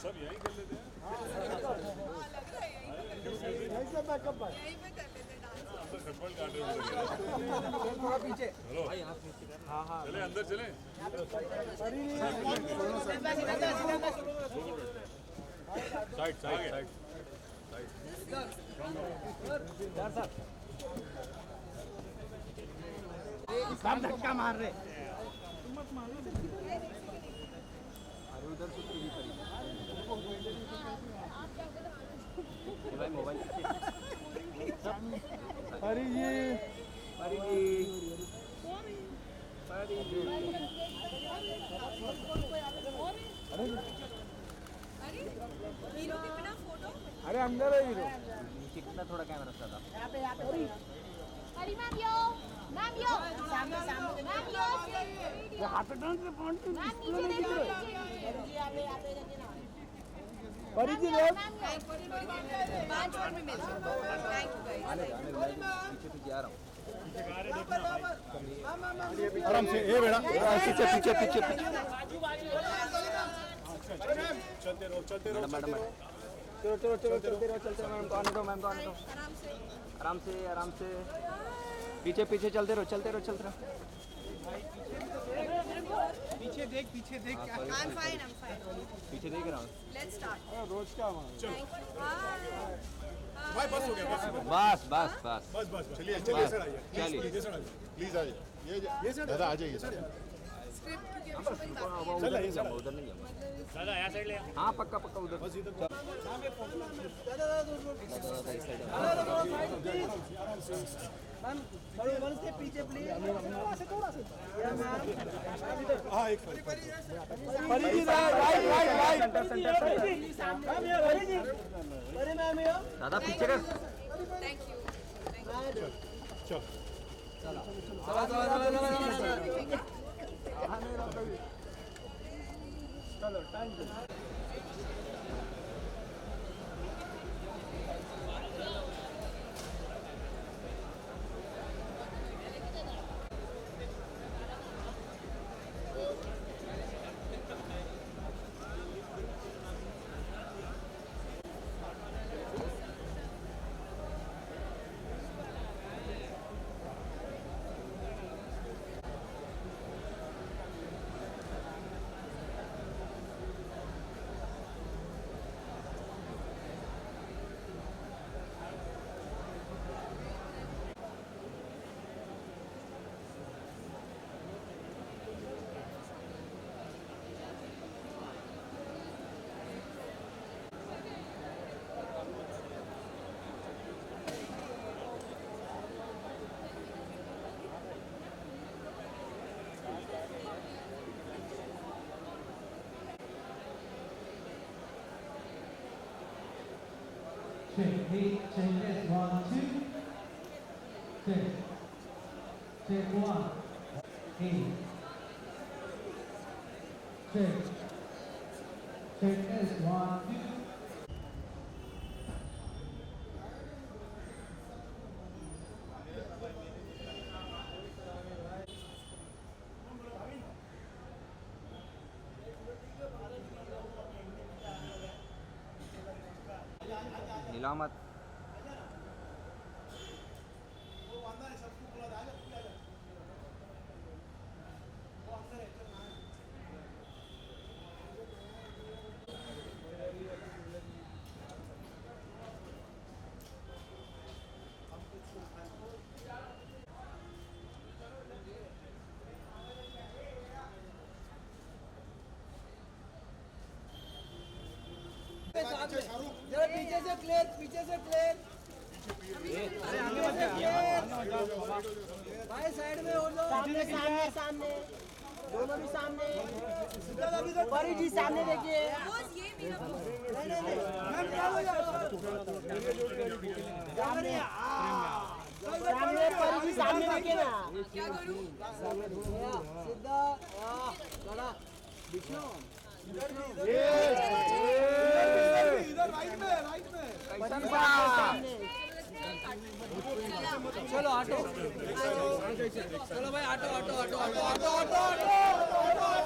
सब यही कर लेते हैं। अंदर खटपट काट रहे हो। थोड़ा पीछे। हेलो हाँ चले अंदर चले। साइड साइड सब धक्का मार रहे। अरे उधर से टीवी करी भाई मोबाइल। हरी जी हरी जी हरी जी। हीरो के बिना फोटो। अरे अंदर है हीरो। नीचे कितना थोड़ा कैमरा था। हरी मैम यो सामने मैम यो हाथ डाउन से फोन पे मैम नीचे देखो जी आते हरी जी रे 5 और में मिल थैंक यू गाइस। पीछे पीछे आ रहा हूँ। आराम से ए बेटा पीछे पीछे पीछे पीछे। चलते रहो चलते रहो। मैडम चलो चलो चलो चलते रहो मैम को आने दो मैम को आने दो। आराम से आराम से पीछे पीछे चलते रहो। पीछे देख आई एम फाइन पीछे देख रहा हूँ। Let's start. रोज का हमारा भाई बस हो गया बस बस बस बस बस बस चलिए चलिए सर आइए चलिए प्लीज आइए ये सर दादा आ जाइए सर। स्क्रिप्ट क्योंकि चल आइए सर उधर नहीं जाऊँगा। दादा यहाँ साइड ले हाँ पक्का पक्का उधर। बस इधर वन से पीछे प्लीज। हाँ एक हरी जी राइट अरे मैम यो दादा पीछे कर। Thank you. चलो चलो time Check this 1, 2. Check 1. 8. Check this 1, 2. Nilamata जरा पीछे से क्लियर भाई साइड में हो लो। सामने दोनों भी सामने। परी जी सामने देखिए। बॉस ये मेरा सामने परी जी सामने देखिए ना। क्या करूं? सीधा लड़ा विष्णु इधर राइट में कैसन बा? चलो ऑटो चलो भाई auto auto auto auto auto auto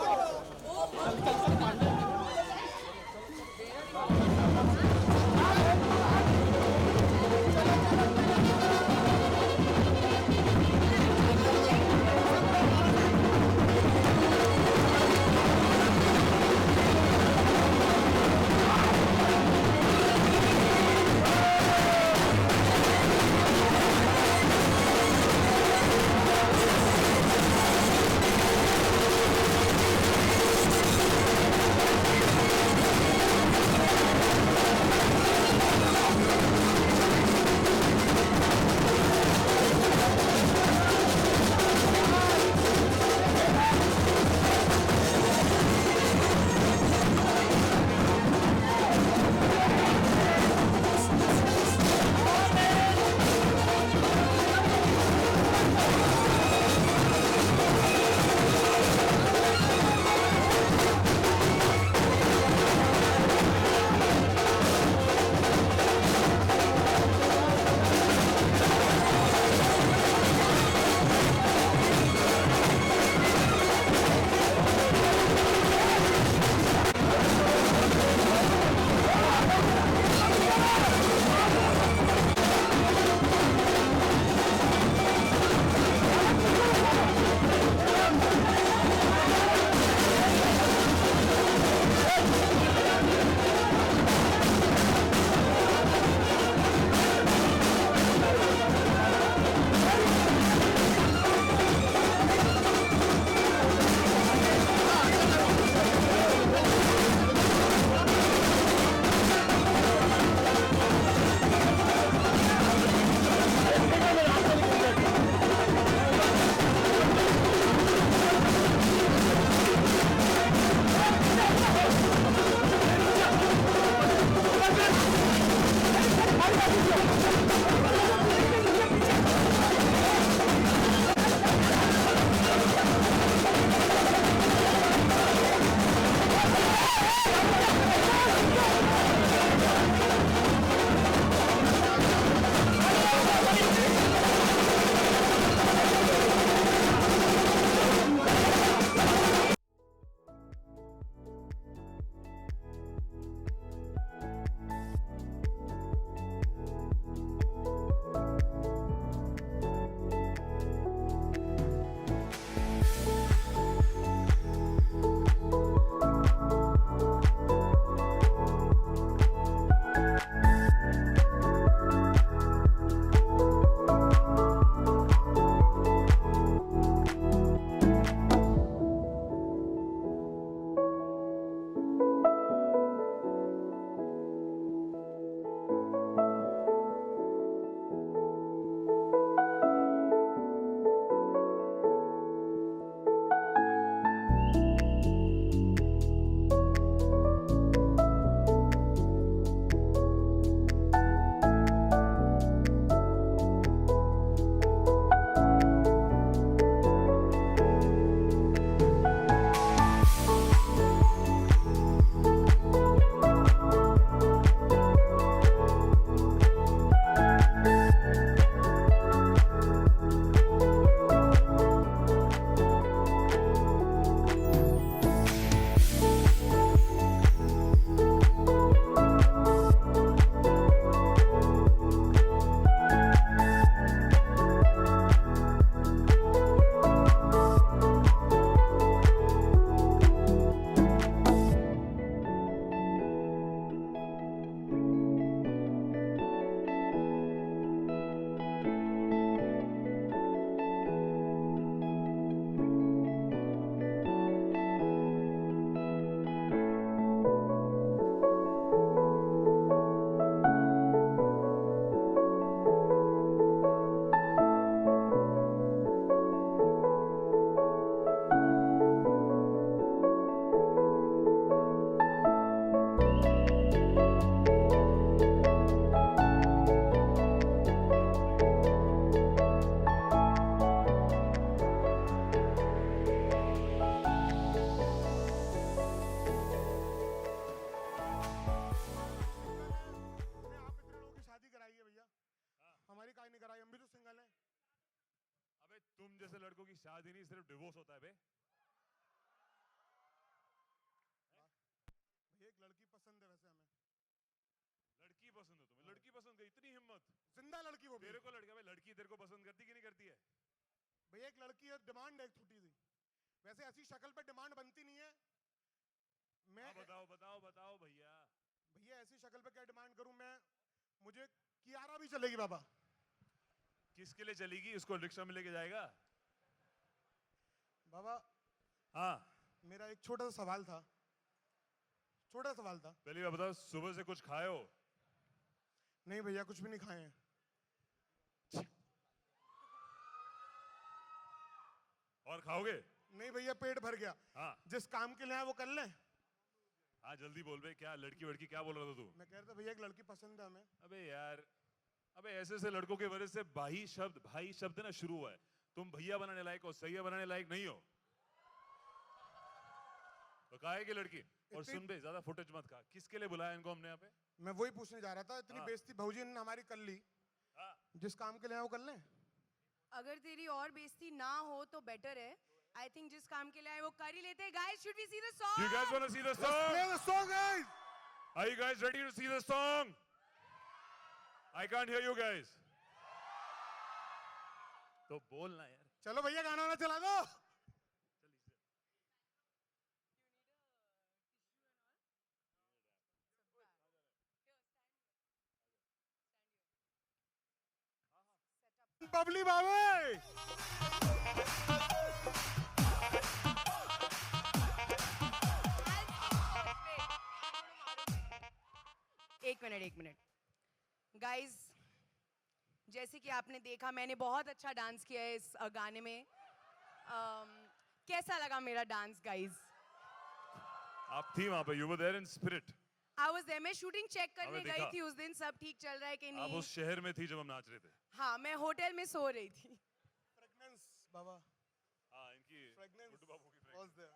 तुम जैसे लड़कों की शादी नहीं सिर्फ डिवोर्स होता है बे। भैया एक लड़की पसंद है वैसे हमें। लड़की पसंद है तुम्हें? लड़की पसंद है? इतनी हिम्मत? जिंदा लड़की वो भी। तेरे को लड़का भाई, लड़की तेरे को पसंद करती कि नहीं करती है? भैया एक लड़की है, डिमांड है एक छोटी सी। वैसे ऐसी शक्ल पे डिमांड बनती नहीं है। मैं बताओ बताओ बताओ भैया। भैया ऐसी शक्ल पे क्या डिमांड करूं मैं? मुझे कियारा भी चलेगी बाबा। किसके लिए चलेगी? उसको रिक्शा में लेके जाएगा? बाबा हाँ मेरा एक छोटा सा सवाल था। छोटा सवाल था। पहली बात बताओ, सुबह से कुछ खाए हो? नहीं भैया कुछ भी नहीं खाए हैं। और खाओगे? नहीं भैया पेट भर गया। हाँ जिस काम के लिए आए वो कर लें। हाँ जल्दी बोल बे, क्या लड़की वड़की क्या बोल रहा था तू? मैं कह रहा था भैया एक लड़की पसंद है हमें। अबे यार, अबे ऐसे ऐसे लड़कों के वजह से भाई शब्द ना शुरू हुआ है। तुम भैया बनाने लायक हो, सैया बनाने लायक नहीं हो। तो कहा है कि लड़की। और सुन बे, ज्यादा फुटेज मत खा। किसके लिए बुलाया इनको हमने यहाँ पे? मैं वही पूछने जा रहा था। इतनी हाँ। बेइज्जती भौजी ने हमारी कर ली। हाँ। जिस काम के लिए आए वो कर लें। अगर तेरी और बेइज्जती ना हो तो बेटर है। आई थिंक जिस काम के लिए आए वो कर ही लेते हैं। Guys, should we see the song? You guys wanna see the Let's song? play the song, guys. Are you guys ready to see the song? I can't hear you guys. तो बोलना यार। चलो भैया गाना ना चला दो। बबली बाबे एक मिनट गाइस, जैसे कि आपने देखा मैंने बहुत अच्छा डांस किया है इस गाने में। कैसा लगा मेरा डांस गाइस? आप थी वहां पे, you were there in spirit. I was there. मैं शूटिंग चेक करने हमें गई दिखा। थी उस दिन, सब ठीक चल रहा है कि आप नहीं। उस शहर में थी जब हम नाच रहे थे। हाँ, मैं होटल में सो रही थी। फ्रेगनेंस बाबा। हाँ इनकी फ्रेगनेंस गुड्डू बाबू की was there.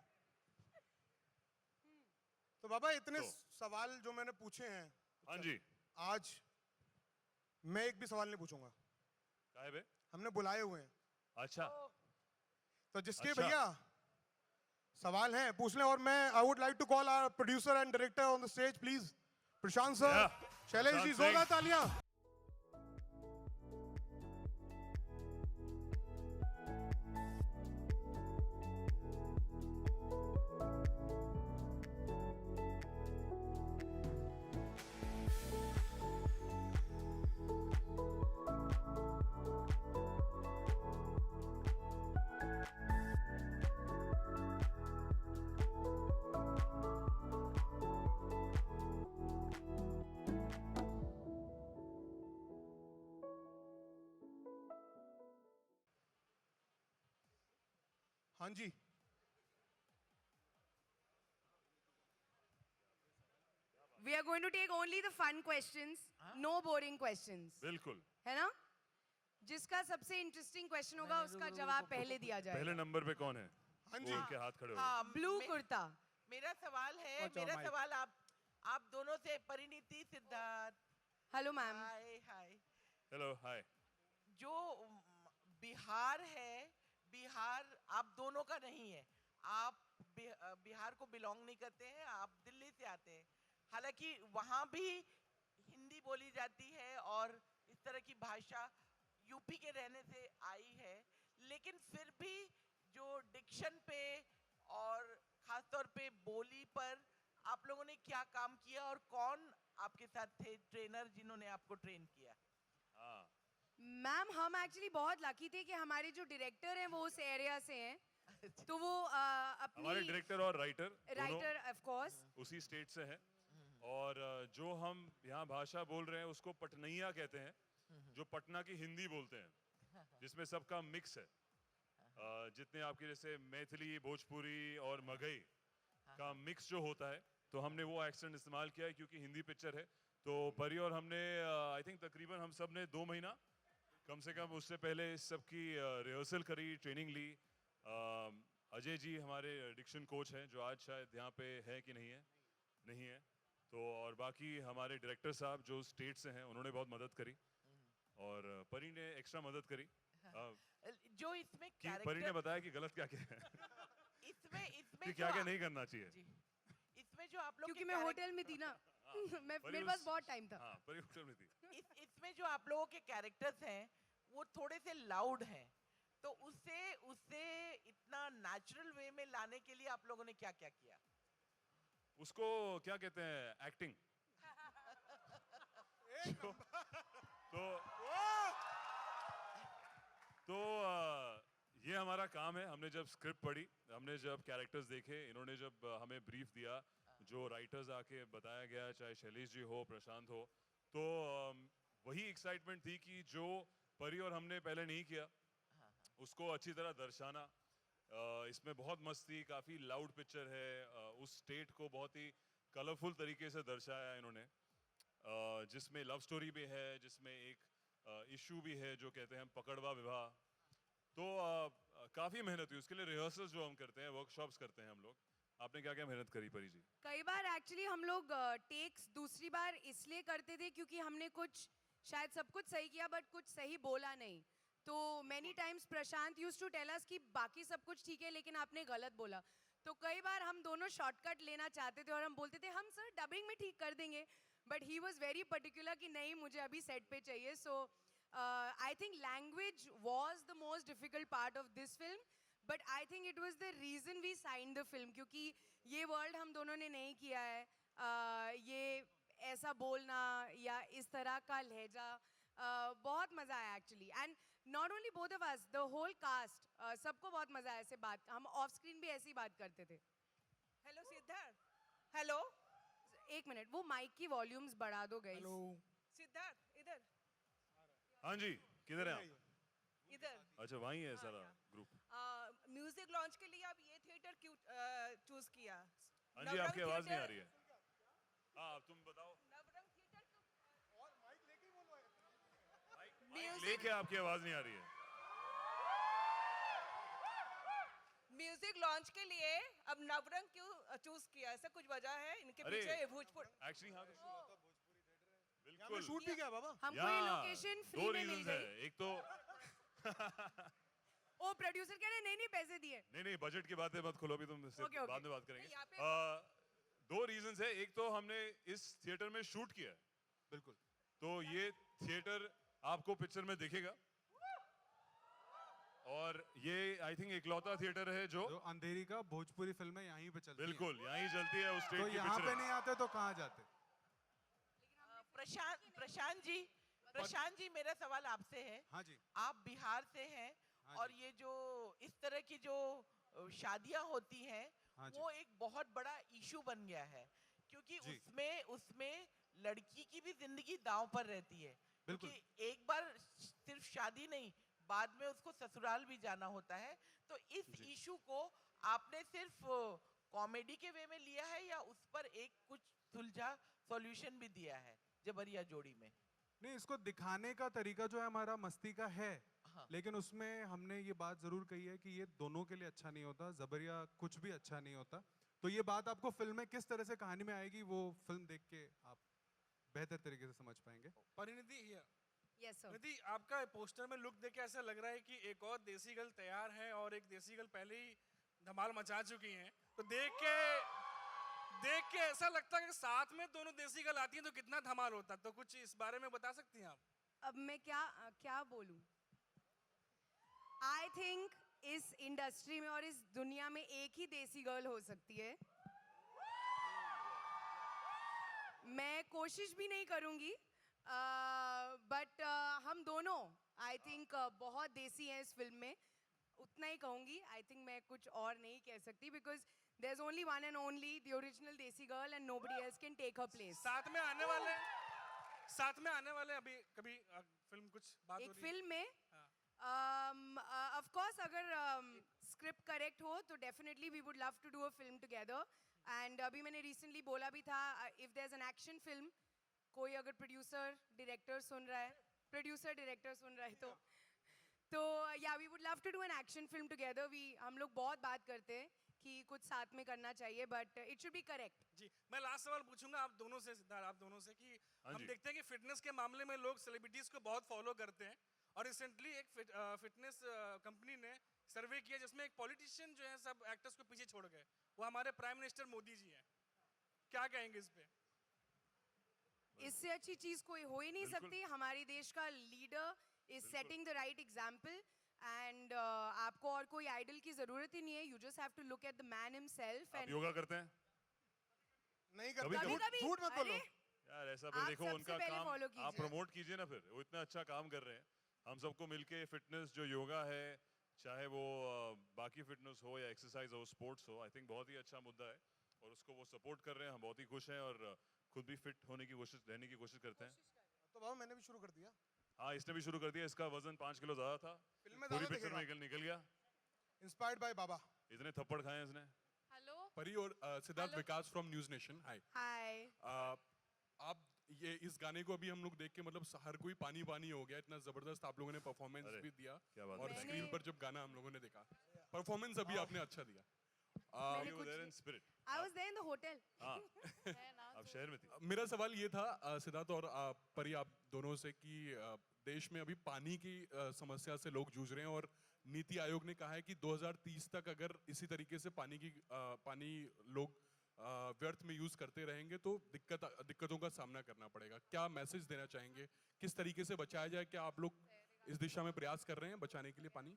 तो बाबा इतने तो। सवाल जो मैंने पूछे हैं, हाँ जी। आज मैं एक भी सवाल नहीं पूछूंगा। काहे बे? हमने बुलाए हुए हैं। अच्छा तो जिसके अच्छा। भैया सवाल हैं पूछ लें। और मैं I would like to call our producer and director on the stage please. Prashant sir, Yeah. Shailesh ji, Prashant जोरदार सिंह। तालियां। हाँ जी, We are going to take only the fun questions, no boring questions. बिल्कुल। है ना? जिसका सबसे इंटरेस्टिंग क्वेश्चन होगा उसका जवाब पहले दिया पहले जाएगा। नंबर पे कौन है? हाँ जी। वो उनके हाथ खड़े हो। हाँ, ब्लू कुर्ता। मेरा सवाल है, मेरा सवाल आप दोनों से, Parineeti, Siddharth. Hello ma'am. Hi hi. Hello hi. जो बिहार है, बिहार आप दोनों का नहीं है। आप बिहार को बिलोंग नहीं करते हैं, आप दिल्ली से आते हैं। हालांकि वहाँ भी हिंदी बोली जाती है और इस तरह की भाषा यूपी के रहने से आई है, लेकिन फिर भी जो डिक्शन पे और खासतौर पे बोली पर आप लोगों ने क्या काम किया और कौन आपके साथ थे ट्रेनर जिन्होंने आपको ट्रेन किया? हाँ मैम, हम एक्चुअली बहुत लकी थे कि हमारे जो डायरेक्टर हैं वो उस एरिया से हैं, तो वो अपनी हमारे डायरेक्टर और राइटर ऑफ कोर्स उसी स्टेट से हैं। और जो हम यहाँ भाषा बोल रहे हैं उसको पटनैया कहते हैं, जो पटना की हिंदी बोलते हैं, जिसमें सबका मिक्स है। जितने आपके जैसे मैथिली, भोजपुरी और मगही का मिक्स जो होता है, तो हमने वो एक्सेंट इस्तेमाल किया है क्योंकि हिंदी पिक्चर है। तो परी और हमने आई थिंक तकरीबन हम सब ने 2 महीना कम से कम उससे पहले इस सब की रिहर्सल करी, ट्रेनिंग ली। अजय जी हमारे डिक्शन कोच हैं, जो आज शायद यहाँ पे है कि नहीं है। तो और बाकी हमारे डायरेक्टर साहब जो स्टेट से हैं, उन्होंने बहुत मदद करी और परी ने एक्स्ट्रा मदद करी। जो इसमें कि परी ने कैरेक्टर बताया कि गलत क्या क्या है, इसमें इसमें कि जो क्या क्या आप- नहीं करना चाहिए। जी इसमें जो आप लोग क्योंकि के मैं कैरेक्टर- होटल में थी ना मैं परी मेरे उस- पास बहुत टाइम था। हाँ, परी होटल में थी। इसमें जो आप लोगों के कैरेक्टर्स हैं वो थोड़े से लाउड हैं, तो उससे उससे इतना नेचुरल वे में लाने के लिए आप लोगों ने क्या क्या किया? उसको क्या कहते हैं, एक्टिंग। तो ये हमारा काम है। हमने जब स्क्रिप्ट पढ़ी, हमने जब कैरेक्टर्स देखे, इन्होंने जब हमें ब्रीफ दिया, जो राइटर्स आके बताया गया, चाहे शैलेश जी हो, प्रशांत हो, तो वही एक्साइटमेंट थी कि जो परी और हमने पहले नहीं किया उसको अच्छी तरह दर्शाना। इसमें बहुत मस्ती, काफ़ी लाउड पिक्चर है, उस स्टेट को बहुत ही कलरफुल तरीके से दर्शाया इन्होंने, जिसमें लव स्टोरी भी है, जिसमें एक इशू भी है जो कहते हैं हम पकड़वा विवाह। तो काफ़ी मेहनत हुई उसके लिए। रिहर्सल्स जो हम करते हैं, वर्कशॉप्स करते हैं हम लोग। आपने क्या क्या मेहनत करी परी जी? कई बार एक्चुअली हम लोग टेक्स दूसरी बार इसलिए करते थे क्योंकि हमने कुछ शायद सब कुछ सही किया बट कुछ सही बोला नहीं। तो many times Prashant use to tell us कि बाकी सब कुछ ठीक है लेकिन आपने गलत बोला। तो कई बार हम दोनों शॉर्टकट लेना चाहते थे और हम बोलते थे हम सर डबिंग में ठीक कर देंगे, but he was very particular कि नहीं मुझे अभी सेट पे चाहिए। So I think language was the most difficult part of this film, but I think it was the reason we sign the film, क्योंकि ये वर्ल्ड हम दोनों ने नहीं किया है। ये ऐसा बोलना या इस तरह का लहजा, बहुत मजा आया actually. And not only both of us, the whole cast, सबको बहुत मजा आया ऐसे बात। हम ऑफ स्क्रीन भी ऐसी ही बात करते थे। हेलो सिद्धार्थ, हेलो एक मिनट, वो माइक की वॉल्यूम्स बढ़ा दो गाइस। सिद्धार्थ, इधर हाँ जी, किधर हैं आप? इधर। अच्छा, वहीं है सारा ग्रुप। म्यूजिक लॉन्च के लिए आप ये थिएटर क्यों चूज किया? हाँ जी, आपकी आवाज़ नहीं आ रही है। हाँ, तुम बताओ। नवरंग थिएटर माइक लेके आपकी आवाज़ नहीं आ रही है। म्यूजिक लॉन्च के लिए अब नवरंग क्यों चूज किया? ऐसा कुछ वजह है इनके अरे, पीछे? भोजपुर एक्चुअली हाँ, यहाँ पे बिल्कुल। शूट भी क्या बाबा? हमको ये लोकेशन फ्री दो में मिल रीजंस गई। है। एक तो ओ प्रोड्यूसर कह रहे नहीं पैसे दिए। नहीं, बजट की बातें मत खोलो, अभी तुम इससे Okay, okay. बाद में बात करेंगे। नहीं, यहाँ पे- दो रीजंस है। एक तो हमने इस थिएटर में शूट किया है, बिल्कुल। तो ये थिएटर आपको पिक्चर में दिखेगा, और ये आई थिंक इकलौता थिएटर है जो जो अंधेरी का भोजपुरी फिल्में यहीं पे चलती हैं। बिल्कुल यहीं चलती है, उस स्टेट तो की यहाँ पे पिक्चर नहीं आते तो कहाँ जाते? प्रशांत जी मेरा सवाल आपसे है। हाँ जी। आप बिहार से हैं, हाँ और जी। ये जो इस तरह की जो शादियां होती हैं, हाँ जी। वो एक बहुत बड़ा इशू बन गया है, क्योंकि जी। उसमें उसमें लड़की की भी जिंदगी दांव पर रहती है। बिल्कुल। क्योंकि एक बार सिर्फ शादी नहीं, बाद में उसको ससुराल भी जाना होता है। तो इस इशू को आपने सिर्फ कॉमेडी के वे में लिया है या उस पर एक कुछ सुलझा सॉल्यूशन भी दिया है जबरिया जोड़ी में? नहीं, इसको दिखाने का तरीका जो है हमारा मस्ती का है, हाँ। लेकिन उसमें हमने ये बात जरूर कही है कि ये दोनों के लिए अच्छा नहीं होता, जबरिया कुछ भी अच्छा नहीं होता। तो ये बात आपको फिल्म में किस तरह से कहानी में आएगी, वो फिल्म देख के आप बेहतर तरीके से समझ पाएंगे। Parineeti, yes sir. निधि, आपका पोस्टर में लुक देख के ऐसा लग रहा है कि एक और देसी गर्ल तैयार है और एक देसी गर्ल पहले ही धमाल मचा चुकी हैं। तो देख के ऐसा लगता है कि साथ में दोनों देसी गर्ल आती हैं तो कितना धमाल होता। तो कुछ इस बारे में बता सकती हैं आप? अब मैं क्या बोलूं? आई थिंक इस इंडस्ट्री में और इस दुनिया में एक ही देसी गर्ल हो सकती है। मैं कोशिश भी नहीं करूंगी, बट हम दोनों आई थिंक बहुत देसी हैं इस फिल्म में, उतना ही कहूंगी। आई थिंक मैं कुछ और नहीं कह सकती, because there is only one and only the original desi girl and nobody else can take her place. साथ में आने वाले अभी कभी फिल्म कुछ बात हो एक रही है? फिल्म में ऑफ कोर्स अगर स्क्रिप्ट करेक्ट हो तो definitely we would love to do a film together. And अभी मैंने रिसेंटली बोला भी था, if there is an action film, कोई अगर प्रोड्यूसर डायरेक्टर सुन रहा है तो yeah we would love to do an action film together. हम लोग बहुत बात करते हैं कि कुछ साथ में करना चाहिए, but it should be correct. जी, मैं लास्ट सवाल पूछूंगा आप दोनों से, सिद्धार्थ, आप दोनों से कि हाँ हम जी। देखते हैं कि फिटनेस के मामले में लोग सेलिब्रिटीज को बहुत फॉलो करते हैं और रिसेंटली एक फिटनेस कंपनी ने सर्वे किया जिसमें एक पॉलिटिशियन जो है सब एक्टर्स को पीछे छोड़ गए, वो हमारे प्राइम मिनिस्टर मोदी जी हैं। क्या कहेंगे इस पे? इससे अच्छी चीज कोई हो ही नहीं बिल्कुल। सकती। हमारे देश का leader is setting the right example and आपको और कोई आइडल की जरूरत ही नहीं है। You just have to look at the man himself आप एंड योगा करते हैं? नहीं कभी- करते, झूठ कभी- झूठ मत बोलो। अरे, यार ऐसा फिर आप देखो सबसे उनका पहले काम follow आप कीजिए। प्रमोट कीजिए ना, फिर वो इतना अच्छा काम कर रहे हैं। हम सबको मिलके फिटनेस जो योगा है, चाहे वो बाकी फिटनेस हो या एक्सरसाइज हो, स्पोर्ट्स हो, आई थिंक बहुत ही अच्छा मुद्दा है और उसको वो सपोर्ट कर रहे हैं। हम बहुत ही खुश हैं और खुद भी फिट होने की कोशिश, रहने की कोशिश करते हैं। तो बाबा मैंने भी शुरू कर दिया। हाँ, इसने भी शुरू कर दिया। इसका वजन 5 किलो ज्यादा था, फिल्म में पूरी ज्यादा पिक्चर में दिखेगा। निकल गया। इंस्पायर्ड बाय बाबा। इतने थप्पड़ खाए हैं इसने। हेलो परी और सिद्धार्थ विकास फ्रॉम न्यूज नेशन। हाय। हाय। आप ये इस गाने को अभी हम लोग देख के मतलब हर कोई पानी पानी हो गया, इतना जबरदस्त आप लोगों ने परफॉर्मेंस अरे, भी दिया। क्या बात और है। स्क्रीन पर जब गाना हम लोगों ने देखा, परफॉर्मेंस अभी आपने अच्छा दिया। You were there in spirit. I was there in the hotel. हाँ, है ना, आप शहर में थी। मेरा सवाल ये था सिद्धार्थ और परी आप दोनों से कि देश में अभी पानी की समस्या से लोग जूझ रहे हैं और नीति आयोग ने कहा है कि 2030 तक अगर इसी तरीके से पानी लोग व्यर्थ में यूज करते रहेंगे तो दिक्कतों का सामना करना पड़ेगा। क्या मैसेज देना चाहेंगे, किस तरीके से बचाया जाए? क्या आप लोग इस दिशा में प्रयास कर रहे हैं बचाने के लिए पानी?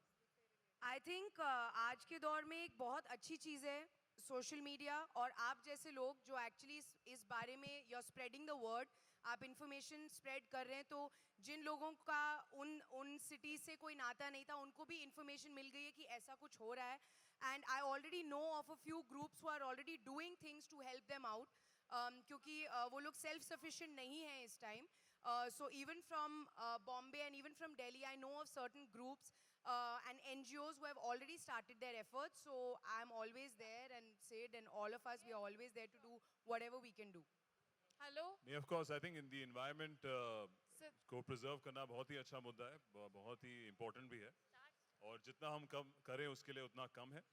आई थिंक आज के दौर में एक बहुत अच्छी चीज़ है सोशल मीडिया और आप जैसे लोग जो एक्चुअली इस बारे में you are spreading the word, आप इंफॉर्मेशन स्प्रेड कर रहे हैं। तो जिन लोगों का उन सिटी से कोई नाता नहीं था, उनको भी इंफॉर्मेशन मिल गई है कि ऐसा कुछ हो रहा है। And I already know of a few groups who are already doing things to help them out, क्योंकि वो लोग सेल्फ सफिशिएंट नहीं हैं इस time. So even from Bombay and even from Delhi, I know of certain groups and NGOs who have already started their efforts. So I'm always there, and Sid and all of us, we are always there to do whatever we can do. Hello नहीं, of course, I think in the environment Sir. को preserve करना बहुत ही अच्छा मुद्दा है, बहुत ही important भी है और जितना हम कम करें उसके लिए उतना कम है।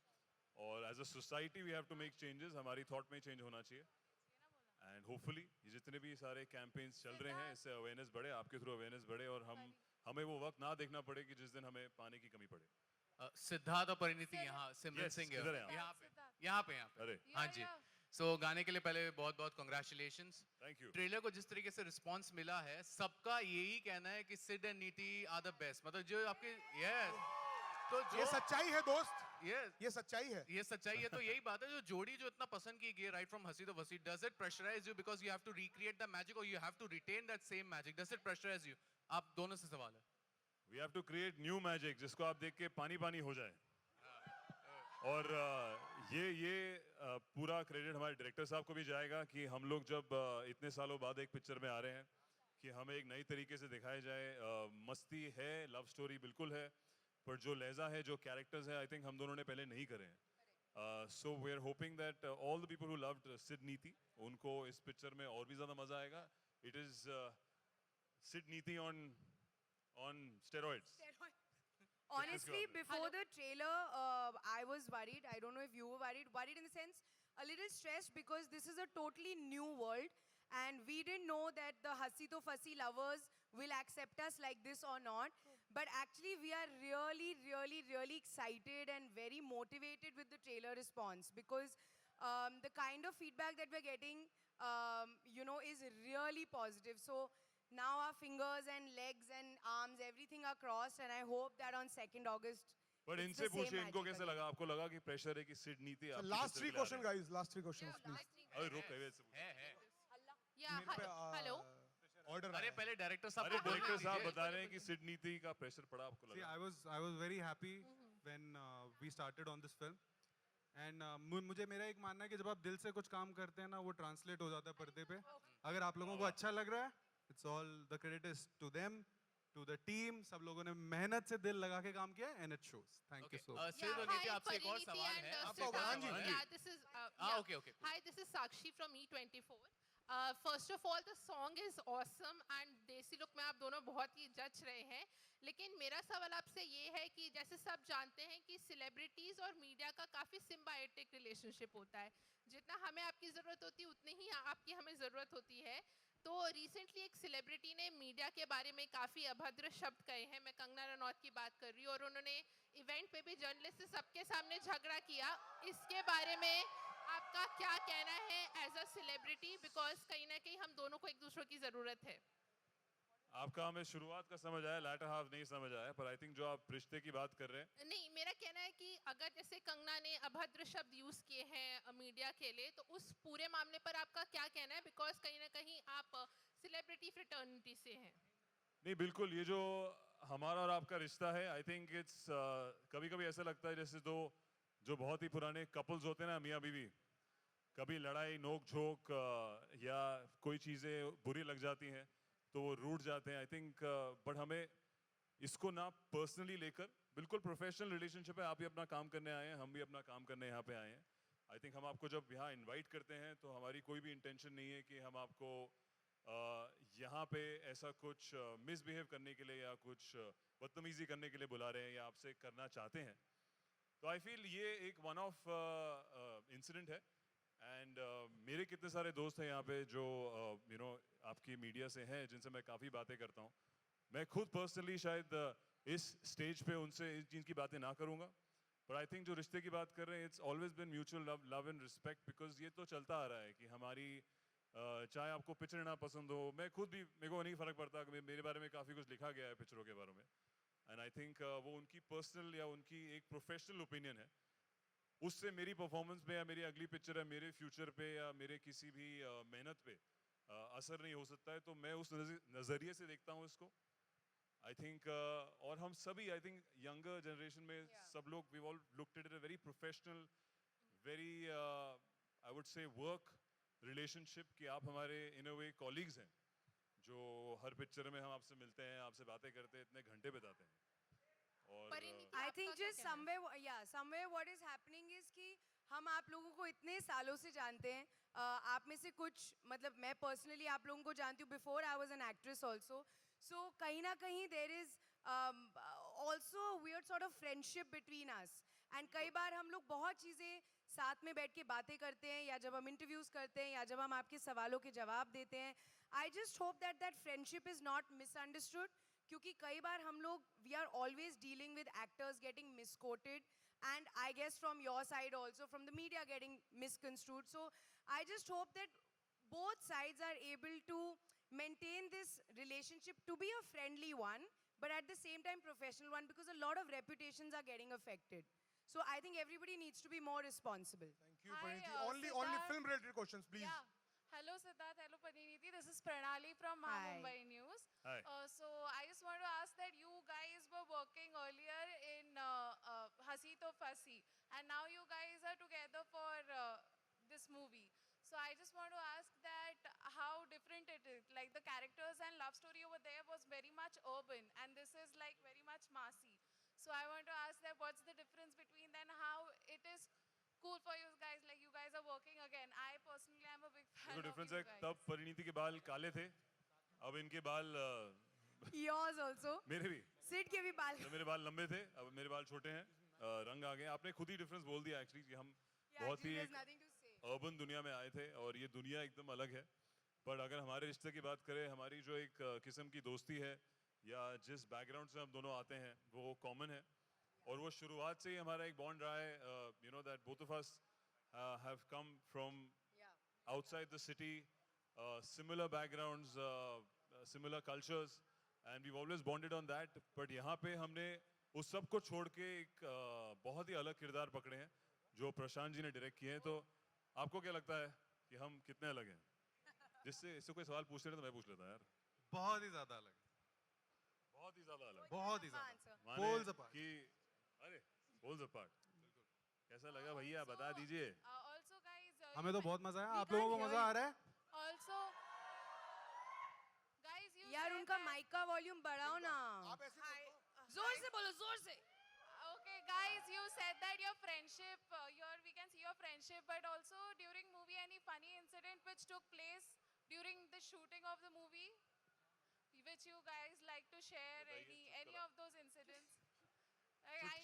और as a society we have to make changes, हमारी थॉट में चेंज होना चाहिए एंड होपफुली ये जितने भी सारे कैंपेन्स चल रहे हैं इससे अवेयरनेस बढ़े, आपके थ्रू अवेयरनेस बढ़े और हमें वो वक्त ना देखना पड़े कि जिस दिन हमें पानी की कमी पड़े। सिद्धार्थ और परिणीति यहाँ, सिमरन Yes, सिंह किधर हैं आप? यहाँ पे यहाँ पे अरे हाँ जी। सो गाने के लिए पहले बहुत बहुत कॉन्ग्रेचुलेशंस। Thank you. ट्रेलर को जिस तरीके से रिस्पांस मिला है, सबका यही कहना है कि सिड एंड नीति आर द बेस्ट। मतलब जो आपके यस तो ये सच्चाई है दोस्त, यस ये सच्चाई है। ये सच्चाई है। तो यही बात है, जो जोड़ी जो इतना पसंद की गई right from Hasee Toh Phasee, does it pressurise you because you have to recreate the magic और you have to retain that same magic? Does it pressurise you? आप दोनों से सवाल है। We have to create new magic जिसको आप देख के पानी पानी हो जाए। और ये पूरा क्रेडिट हमारे डायरेक्टर साहब को भी जाएगा कि हम लोग जब इतने सालों बाद एक पिक्चर में आ रहे हैं कि हमें एक नई तरीके से दिखाया जाए। मस्ती है, लव स्टोरी बिल्कुल है, पर जो लहजा है, जो कैरेक्टर्स है, आई थिंक हम दोनों ने पहले नहीं करे हैं। So we are hoping that all the people who loved Sid Neeti, उनको इस पिक्चर में और भी ज़्यादा मज़ा आएगा। इट इज़ सिड नीति on steroids. Honestly, Yes, before the trailer, I was worried. I don't know if you were worried. Worried in the sense, a little stressed because this is a totally new world, and we didn't know that the Hasi to Fussy lovers will accept us like this or not. But actually, we are really, really, really excited and very motivated with the trailer response because the kind of feedback that we're getting, is really positive. So now our fingers and legs and arms, everything are crossed, and I hope that on 2nd August. But it's इनसे the same पूछिए इनको magic कैसे again. लगा? आपको लगा कि pressure है कि सिड नीति आपकी लास्ट पिक्चर 3 के लिए आ क्वेश्चन रहे हैं? Guys, last 3 questions please. अरे रुक, ऐसे से पूछो। है या हेलो ऑर्डर अरे पहले डायरेक्टर साहब अरे को बोलने डायरेक्टर साहब दीजिए। बता रहे हैं कि सिड नीति का प्रेशर पड़ा, आपको See, लगा? I was very happy when we started on this film. And मुझे मेरा एक मानना है कि जब आप दिल से कुछ काम करते हैं ना, वो ट्रांसलेट हो जाता है पर्दे पे। अगर आप लोगों को अच्छा लग रहा है, it's all the credit is to them, to the team. सब लोगों ने मेहनत से दिल लगा के काम किया है, and it shows. Thank you so much. Sid और नीति, आपसे एक और सवाल है। आपसे एक और हाँ जी, सवाल हाँ है। जी। this is okay, okay. Hi, this is Sakshi from E24. First of all, the song is awesome and देसी लुक में आप दोनों बहुत ही जच रहे हैं। लेकिन मेरा सवाल आपसे ये है कि जैसे सब जानते हैं कि सेलिब्रिटीज़ और मीडिया का काफ़ी सिम्बायोटिक रिलेशनशिप होता है। जितना हमें आपकी ज़रूरत होती है उतनी ही आपकी हमें ज़रूरत होती है। तो रिसेंटली एक सेलिब्रिटी ने मीडिया के बारे में काफ़ी अभद्र शब्द कहे हैं, मैं कंगना रनौत की बात कर रही हूँ, और उन्होंने इवेंट पे भी जर्नलिस्ट से सबके सामने झगड़ा किया। इसके बारे में आपका क्या कहना है एज अ सेलिब्रिटी, बिकॉज कहीं ना कहीं हम दोनों को एक दूसरे की ज़रूरत है। आपका हमें शुरुआत का समझ आया, लैटर हाफ नहीं समझ आया, पर आई थिंक जो आप रिश्ते की बात कर रहे हैं, नहीं, मेरा कहना है कि अगर जैसे कंगना ने अभद्र शब्द यूज किए हैं मीडिया के लिए, तो उस पूरे मामले पर आपका क्या कहना है, बिकॉज कहीं ना कहीं आप सेलिब्रिटी फ्रेटर्निटी से हैं। नहीं बिल्कुल, ये जो हमारा और आपका रिश्ता है, आई थिंक इट्स कभी कभी ऐसा लगता है जैसे दो जो बहुत ही पुराने कपल्स होते हैं ना, मियाँ बीवी, कभी लड़ाई नोक झोंक या कोई चीज़ें बुरी लग जाती हैं तो वो रूठ जाते हैं। आई थिंक बट हमें इसको ना पर्सनली लेकर, बिल्कुल प्रोफेशनल रिलेशनशिप है, आप भी अपना काम करने आए हैं, हम भी अपना काम करने यहाँ पे आए हैं। आई थिंक हम आपको जब यहाँ इनवाइट करते हैं तो हमारी कोई भी इंटेंशन नहीं है कि हम आपको यहाँ पे ऐसा कुछ मिसबिहेव करने के लिए या कुछ बदतमीजी करने के लिए बुला रहे हैं या आपसे करना चाहते हैं। तो आई फील ये एक वन ऑफ इंसिडेंट है। एंड मेरे कितने सारे दोस्त हैं यहाँ पे जो यू नो आपकी मीडिया से हैं, जिनसे मैं काफ़ी बातें करता हूँ। मैं खुद पर्सनली शायद इस स्टेज पे उनसे इस चीज़ की बातें ना करूँगा, पर आई थिंक जो रिश्ते की बात कर रहे हैं, it's always been mutual love and respect, because ये तो चलता आ रहा है कि हमारी चाहे आपको पिक्चर ना पसंद हो, मैं खुद भी, मेरे को नहीं फ़र्क पड़ता कि मेरे बारे में काफ़ी कुछ लिखा गया है पिक्चरों के बारे में, एंड आई थिंक वो उनकी पर्सनल या उनकी एक प्रोफेशनल ओपिनियन है, उससे मेरी परफॉर्मेंस पे या मेरी अगली पिक्चर है मेरे फ्यूचर पे या मेरे किसी भी मेहनत पे असर नहीं हो सकता है। तो मैं उस नज़रिए से देखता हूँ इसको। आई थिंक और हम सभी, आई थिंक यंगर जनरेशन में सब लोग, we all looked at it a very professional, very I would say work relationship, कि आप हमारे इन अ वे कॉलीग्स हैं, जो हर पिक्चर में हम आपसे मिलते हैं, आपसे बातें करते हैं, इतने घंटे बिताते हैं। और I think just somewhere what is happening is कि हम आप लोगों को इतने सालों से जानते हैं। आप में से कुछ, मतलब मैं पर्सनली आप लोगों को जानती हूँ, before I was an actress also. So कहीं ना कहीं there is also weird sort of friendship between us, and कई बार हम लोग बहुत चीज़ें साथ में बैठ के बातें करते हैं, या जब हम इंटरव्यूज़ करते हैं, या जब हम आपके सवालों के जवाब देते हैं। I just hope that friendship is not misunderstood, क्योंकि कई बार हम लोग, we are always dealing with actors getting misquoted, and I guess from your side also, from the media getting misconstrued. So I just hope that both sides are able to maintain this relationship to be a friendly one, but at the same time professional one, because a lot of reputations are getting affected. So I think everybody needs to be more responsible. Thank you, Parineeti. Only film related questions, please. Yeah. Hello Siddharth, hello Parineeti. This is Pranali from Mumbai News. Hi. So I just want to ask that you guys were working earlier in Hasi To Fasi, and now you guys are together for this movie. So I just want to ask that how different it is. Like the characters and love story over there was very much urban, and this is like very much massy. So I want to ask that what's the difference between then, how it is cool for you guys, like you guys are working again. I personally am a big fan देखो of difference you है, guys. तब परिणीति के बाल काले थे, अब इनके बाल Yours also. मेरे भी, सिड के भी बाल। तो मेरे बाल लंबे थे, अब मेरे बाल छोटे हैं, रंग आ गए। आपने खुद ही डिफरेंस बोल दिया एक्चुअली, कि हम बहुत ही There's nothing to say. Urban दुनिया में आए थे और ये दुनिया एकदम अलग है। पर अगर हमारे रिश्ते की बात करें, हमारी जो एक किस्म की दोस्ती है या जिस बैकग्राउंड से हम दोनों आते हैं, वो कॉमन है, और वो शुरुआत से ही हमारा एक बॉन्ड रहा है। You know that both of us have come from outside the city, similar backgrounds, similar cultures, and we've always bonded on that. But यहाँ पे हमने उस सब को छोड़ के एक बहुत ही अलग किरदार पकड़े हैं, जो प्रशांत जी ने डायरेक्ट किए हैं। तो आपको क्या लगता है कि हम कितने अलग हैं? जिससे इससे कोई सवाल पूछ रहे तो मैं पूछ लेता यार। बहुत ही ज्यादा अलग, बहुत ही ज्यादा अलग, बहुत ही ज्यादा। माने Poles apart. कि अरे poles apart, कैसा लगा भैया, बता दीजिए। Also guys, हमें तो बहुत मजा आया, आप लोगों को मजा आ रहा है? Also guys, you यार said उनका that- माइक का वॉल्यूम बढ़ाओ ना, आप ऐसे जोर से बोलो, जोर से। Okay guys, you said that your friendship, we can see your friendship, but also during movie any funny incident which took place during the shooting of the movie, which you guys like to share, any of those incidents?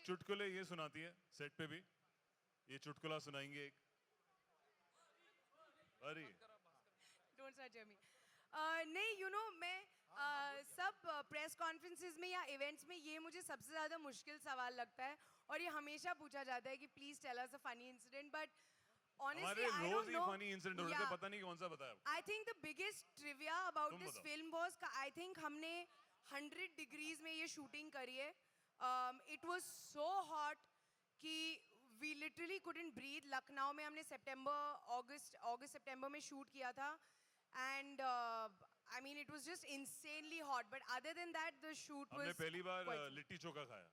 चुटकुले ये सुनाती है set पे भी, ये चुटकुला सुनाएंगे एक। अरे Don't start, Jeremy. नहीं यू नो मैं सब प्रेस कॉन्फ्रेंसेस में या इवेंट्स में ये मुझे सबसे ज़्यादा मुश्किल सवाल लगता है और ये हमेशा पूछा जाता है कि please tell us a funny incident but हमारे honestly I रोज don't ही know. फनी इंसिडेंट होते हैं, पता नहीं कौन सा बताया आपको। I think the biggest trivia about तुम this बताओ। film was I think हमने 100 degrees में ये shooting करी है. It was so hot कि we literally couldn't breathe. Lucknow में हमने August-September में shoot किया था and I mean it was just insanely hot. But other than that the shoot was. हमने पहली बार quite- लिट्टी चोखा खाया।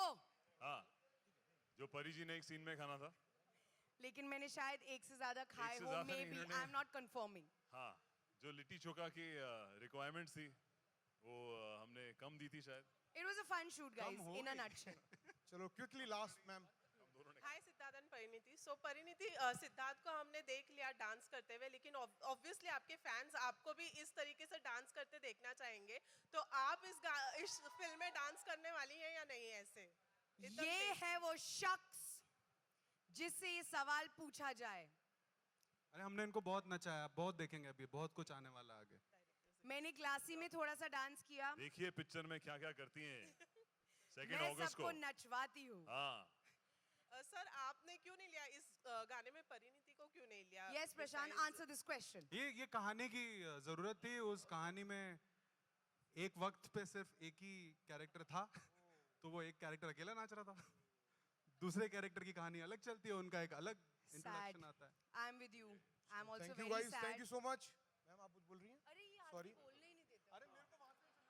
Oh. हाँ, जो परी जी ने एक सीन में खाना था। लेकिन मैंने शायद एक से ज़्यादा खाए हो ज़्यादा मे नहीं, बी इन्होंने- आई एम नॉट कंफर्मिंग. हाँ, जो लिट्टी चोखा की रिक्वायरमेंट्स थी वो हमने कम दी थी शायद। It was a fun shoot guys in a nutshell. चलो quickly last ma'am. Hi Siddharth and Parineeti. So Parineeti, Siddharth को हमने देख लिया डांस करते हुए, लेकिन ऑब्वियसली आपके फैंस आपको भी इस तरीके से डांस करते देखना चाहेंगे, तो आप इस फिल्म में डांस करने वाली हैं या नहीं? ऐसे ये है वो शख्स जिससे ये सवाल पूछा जाए। अरे हमने इनको बहुत नचाया, बहुत देखेंगे अभी, बहुत कुछ आने वाला आगे। मैंने क्लासी में थोड़ा सा डांस किया। देखिए पिक्चर में क्या क्या करती हैं। 2 मैं अगस्त को सबको नचवाती हूँ। हाँ। सर आपने क्यों नहीं लिया इस गाने में परिणीति को, क्यों नहीं लिया? Yes Prashant, answer this question. ये कहानी की जरूरत थी। उस कहानी में एक वक्त पे सिर्फ एक ही कैरेक्टर था, तो वो एक कैरेक्टर अकेला नाच रहा था। दूसरे कैरेक्टर की कहानी अलग चलती है, उनका एक अलग इंट्रोडक्शन आता है। I am with you. I am also thank you very guys, sad. Thank you so much. Ma'am आप कुछ बोल रही हैं? अरे ये Sorry. आदमी बोलने ही नहीं देता। अरे मेरे को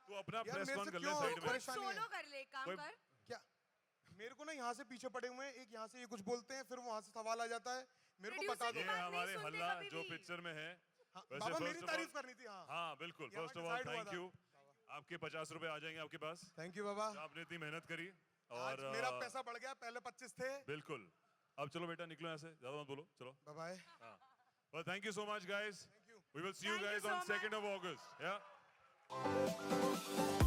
तू अपना यार, प्रेस मेरे कॉन से कर ले क्यों साइड में। परेशानी है? सोलो कर ले, काम कोई- कर। क्या मेरे को ना यहाँ से पीछे पड़े हुए हैं, एक यहाँ से ये कुछ बोलते हैं, फिर वहाँ से सवाल आ जाता है, मेरे को बता दो। ये हमारे हल्ला जो पिक्चर में है। वैसे बाबा first मेरी of all- तारीफ करनी थी। हाँ हाँ बिल्कुल। ये फर्स्ट ऑफ हमारे ऑल side हुआ थैंक यू। आपके 50 रुपए आ जाएंगे आपके पास। थैंक यू बाबा। आपने इतनी मेहनत करी आज और मेरा पैसा बढ़ गया, पहले 25 थे। बिल्कुल। अब चलो बेटा निकलो यहाँ से, ज्यादा मत बोलो, चलो। Bye bye. हाँ। Well, thank you so much, guys. Thank you. We will see you Thank you guys so on much. 2nd of August. Yeah.